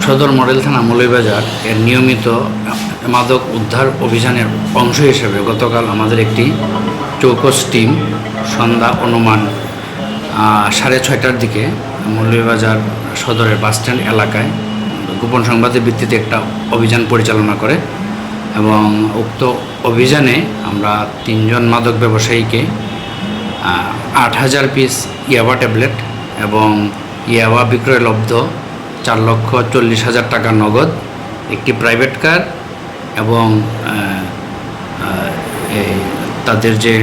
সদর মডেল থানা মৌলভীবাজার এর নিয়মিত মাদক উদ্ধার অভিযানের অংশ হিসেবে গতকাল আমাদের একটি চৌকস টিম সন্ধ্যা অনুমান 6:30টার দিকে মৌলভীবাজার সদরের বাসস্ট্যান্ড এলাকায় গোপন সংবাদের ভিত্তিতে একটা অভিযান পরিচালনা করে এবং উক্ত অভিযানে আমরা 3 জন মাদক ব্যবসায়ীকে 8,000 পিস ইয়াবা ট্যাবলেট এবং ইয়াবা বিক্রয়লব্ধ 4,40,000 টাকা নগদ, একটি প্রাইভেট কার এবং তাদের যে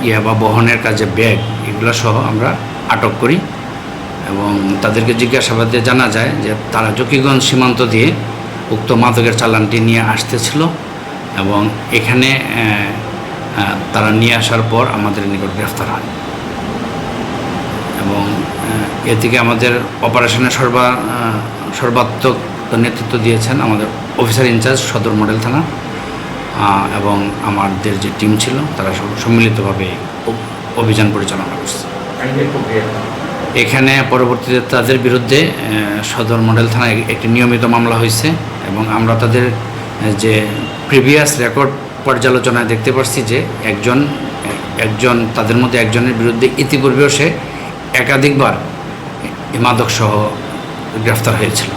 ইয়াবা বহনের কাজে ব্যাগ এগুলো সহ আমরা আটক করি এবং তাদেরকে জিজ্ঞাসাবাদে জানা যায় যে তারা জকিগঞ্জ সীমান্ত দিয়ে উক্ত মাদকের চালানটি নিয়ে আসতেছিল এবং এখানে তারা নিয়ে আসার পর আমাদের নিকট গ্রেফতার হয় এবং এ থেকে আমাদের অপারেশনের সর্বাত্মক নেতৃত্ব দিয়েছেন আমাদের অফিসার ইনচার্জ সদর মডেল থানা এবং আমাদের যে টিম ছিল তারা সম্মিলিতভাবে অভিযান পরিচালনা করছে। এখানে পরবর্তীতে তাদের বিরুদ্ধে সদর মডেল থানায় একটি নিয়মিত মামলা হয়েছে এবং আমরা তাদের যে প্রিভিয়াস রেকর্ড পর্যালোচনায় দেখতে পাচ্ছি যে একজন তাদের মধ্যে একজনের বিরুদ্ধে ইতিপূর্বেও সে একাধিকবার মাদকসহ গ্রেফতার হয়েছিল।